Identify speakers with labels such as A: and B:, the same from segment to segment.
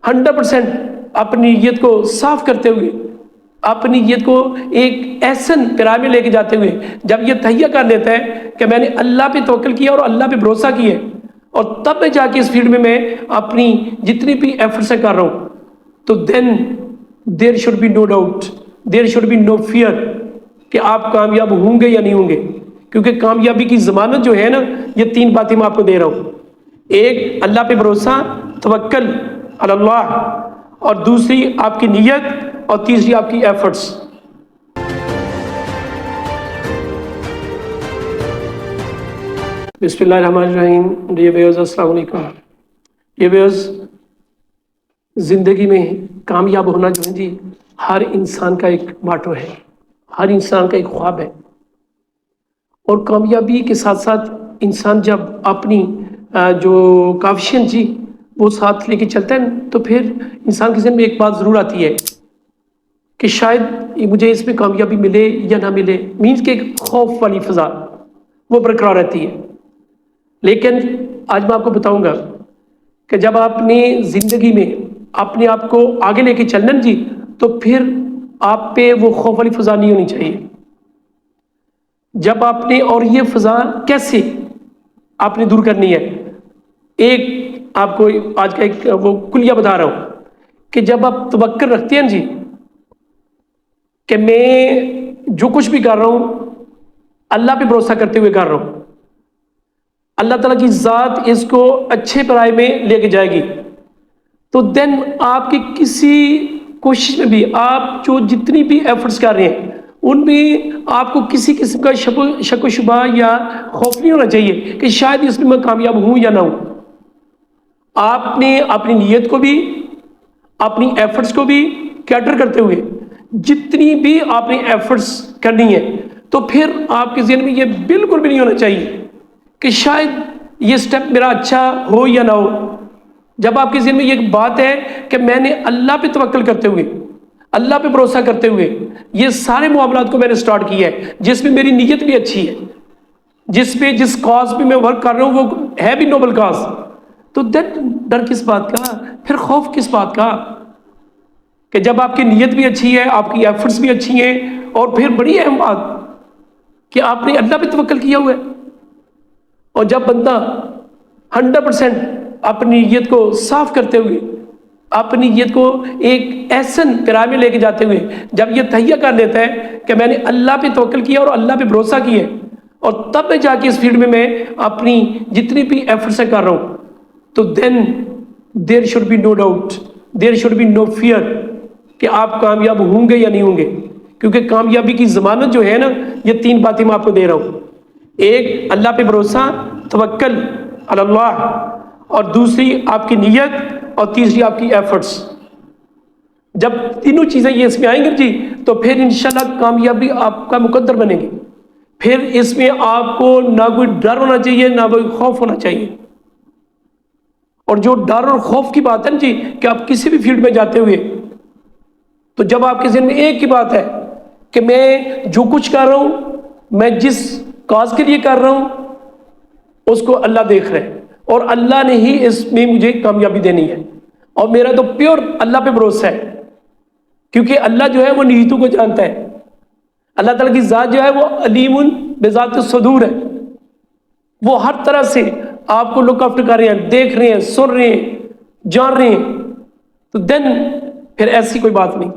A: 100% اپنی نیت کو صاف کرتے ہوئے، اپنی نیت کو ایک احسن پیرا میں لے کے جاتے ہوئے جب یہ تہیہ کر لیتا ہے کہ میں نے اللہ پہ توکل کیا اور اللہ پہ بھروسہ کیا، اور تب میں جا کے اس فیلڈ میں اپنی جتنی بھی ایفرٹس کر رہا ہوں، تو then there should be no doubt, there should be no fear کہ آپ کامیاب ہوں گے یا نہیں ہوں گے. کیونکہ کامیابی کی ضمانت جو ہے نا، یہ 3 باتیں میں آپ کو دے رہا ہوں. ایک اللہ پہ بھروسہ، توکل علی اللہ، اور دوسری آپ کی نیت، اور تیسری آپ کی ایفرٹس. بسم اللہ الرحمن الرحیم. ڈیئر ویورز، السلام علیکم. ڈیئر ویورز، زندگی میں کامیاب ہونا جو ہے جی ہر انسان کا ایک ماٹو ہے، ہر انسان کا ایک خواب ہے. اور کامیابی کے ساتھ ساتھ انسان جب اپنی جو کافشن جی وہ ساتھ لے کے چلتا ہے، تو پھر انسان کے ذہن میں ایک بات ضرور آتی ہے کہ شاید مجھے اس میں کامیابی ملے یا نہ ملے. مینس کہ ایک خوف والی فضا وہ برقرار رہتی ہے. لیکن آج میں آپ کو بتاؤں گا کہ جب آپ نے زندگی میں اپنے آپ کو آگے لے کے چلنا جی، تو پھر آپ پہ وہ خوف والی فضا نہیں ہونی چاہیے. جب آپ نے، اور یہ فضا کیسے آپ نے دور کرنی ہے، ایک آپ کو آج کا ایک وہ کلیہ بتا رہا ہوں کہ جب آپ توکل رکھتے ہیں جی کہ میں جو کچھ بھی کر رہا ہوں اللہ پہ بھروسہ کرتے ہوئے کر رہا ہوں، اللہ تعالیٰ کی ذات اس کو اچھے پرائے میں لے کے جائے گی، تو دین آپ کی کسی کوشش میں بھی، آپ جو جتنی بھی ایفرٹس کر رہے ہیں ان میں آپ کو کسی قسم کا شک و شبہ یا خوف نہیں ہونا چاہیے کہ شاید اس میں کامیاب ہوں یا نہ ہوں. آپ نے اپنی نیت کو بھی، اپنی ایفرٹس کو بھی کیٹر کرتے ہوئے جتنی بھی آپ نے ایفرٹس کرنی ہے، تو پھر آپ کے ذہن میں یہ بالکل بھی نہیں ہونا چاہیے کہ شاید یہ سٹیپ میرا اچھا ہو یا نہ ہو. جب آپ کے ذہن میں یہ بات ہے کہ میں نے اللہ پہ توکل کرتے ہوئے، اللہ پہ بھروسہ کرتے ہوئے یہ سارے معاملات کو میں نے سٹارٹ کیا ہے، جس میں میری نیت بھی اچھی ہے، جس کاز پہ میں ورک کر رہا ہوں وہ ہے بھی نوبل کاز، تو ڈر کس بات کا، پھر خوف کس بات کا؟ کہ جب آپ کی نیت بھی اچھی ہے، آپ کی ایفرٹس بھی اچھی ہیں، اور پھر بڑی اہم بات کہ آپ نے اللہ پہ توکل کیا ہوا ہے. اور جب بندہ 100% اپنی نیت کو صاف کرتے ہوئے، اپنی نیت کو ایک احسن پیرا میں لے کے جاتے ہوئے جب یہ تہیہ کر لیتا ہے کہ میں نے اللہ پہ توکل کیا اور اللہ پہ بھروسہ کیا، اور تب میں جا کے اس فیلڈ میں اپنی جتنی بھی ایفرٹس کر رہا ہوں، تو then there should be no doubt, there should be no fear کہ آپ کامیاب ہوں گے یا نہیں ہوں گے. کیونکہ کامیابی کی ضمانت جو ہے نا، یہ 3 باتیں میں آپ کو دے رہا ہوں. ایک اللہ پہ بھروسہ، توکل علی اللہ، اور دوسری آپ کی نیت، اور تیسری آپ کی ایفرٹس. جب تینوں چیزیں یہ اس میں آئیں گی جی، تو پھر انشاءاللہ کامیابی آپ کا مقدر بنے گی. پھر اس میں آپ کو نہ کوئی ڈر ہونا چاہیے، نہ کوئی خوف ہونا چاہیے. اور جو ڈر اور خوف کی بات ہے نا جی، کہ آپ کسی بھی فیلڈ میں جاتے ہوئے، تو جب آپ کے ذہن میں ایک ہی بات ہے کہ میں جو کچھ کر رہا ہوں، میں جس کاز کے لیے کر رہا ہوں، اس کو اللہ دیکھ رہے ہیں، اور اللہ نے ہی اس میں مجھے کامیابی دینی ہے. اور میرا تو پیور اللہ پہ بھروسہ ہے، کیونکہ اللہ جو ہے وہ نیتوں کو جانتا ہے. اللہ تعالیٰ کی ذات جو ہے وہ علیم بذات الصدور ہے، وہ ہر طرح سے آپ کو لک آفٹر کر رہے ہیں، دیکھ رہے ہیں، سن رہے ہیں، جان رہے ہیں. تو دین پھر ایسی کوئی بات نہیں.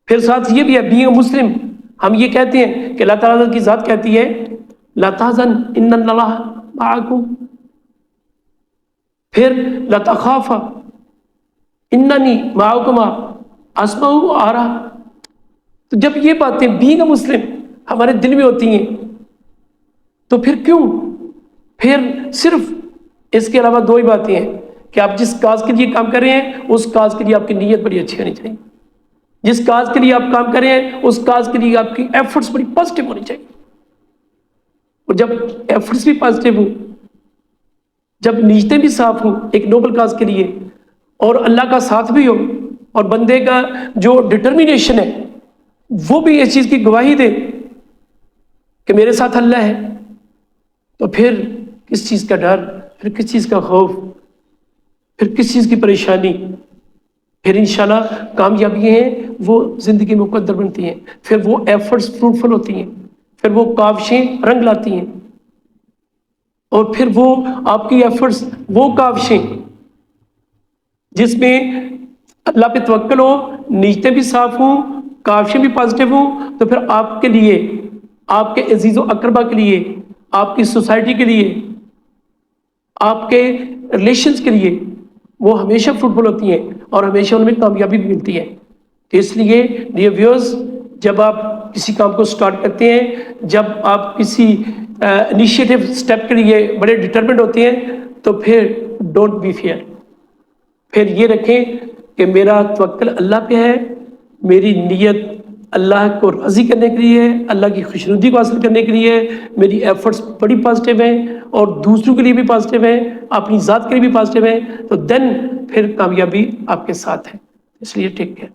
A: پھر ساتھ یہ بھی ہے، بینگ اے مسلم ہم یہ کہتے ہیں کہ اللہ تعالیٰ کی ذات کہتی ہے لا تحزن ان اللہ معکم، پھر لا تخافا اننی معکما اسمع و ارى. تو جب یہ باتیں بینگ اے مسلم ہمارے دل میں ہوتی ہیں، تو پھر کیوں، پھر صرف اس کے علاوہ 2 ہی باتیں ہیں کہ آپ جس کاز کے لیے کام کر رہے ہیں اس کاز کے لیے آپ کی نیت بڑی اچھی ہونی چاہیے. جس کاز کے لیے آپ کام کر رہے ہیں اس کاز کے لیے آپ کی ایفرٹس بڑی پازیٹیو ہونی چاہیے. اور جب ایفرٹس بھی پازیٹیو ہوں، جب نیتیں بھی صاف ہوں ایک نوبل کاز کے لیے، اور اللہ کا ساتھ بھی ہو، اور بندے کا جو ڈٹرمینیشن ہے وہ بھی اس چیز کی گواہی دے کہ میرے ساتھ اللہ ہے، تو پھر کس چیز کا ڈر، پھر کس چیز کا خوف، پھر کس چیز کی پریشانی، پھر انشاءاللہ کامیابی ہیں وہ زندگی میں مقدر بنتی ہیں، پھر وہ ایفرٹس فروٹفل ہوتی ہیں، پھر وہ کاوشیں رنگ لاتی ہیں، اور پھر وہ آپ کی ایفرٹس وہ کاوشیں جس میں اللہ پہ توکل ہو، نیتیں بھی صاف ہوں، کاوشیں بھی پازیٹیو ہوں، تو پھر آپ کے لیے، آپ کے عزیز و اقربا کے لیے، آپ کی سوسائٹی کے لیے، آپ کے ریلیشنز کے لیے وہ ہمیشہ فروٹفل ہوتی ہیں اور ہمیشہ ان میں کامیابی بھی ملتی ہے۔ تو اس لیے ڈیئر ویورز، جب آپ کسی کام کو سٹارٹ کرتے ہیں، جب آپ کسی انیشیٹو سٹیپ کے لیے بڑے ڈٹرمنٹ ہوتے ہیں، تو پھر ڈونٹ بی فیئر، پھر یہ رکھیں کہ میرا توکل اللہ پہ ہے، میری نیت اللہ کو راضی کرنے کے لیے ہے، اللہ کی خوشنودی کو حاصل کرنے کے لیے ہے، میری ایفرٹس بڑی پازیٹیو ہیں اور دوسروں کے لیے بھی پازیٹیو ہیں، اپنی ذات کے لیے بھی پازیٹیو ہیں، تو دین پھر کامیابی آپ کے ساتھ ہے۔ اس لیے ٹیک کیئر۔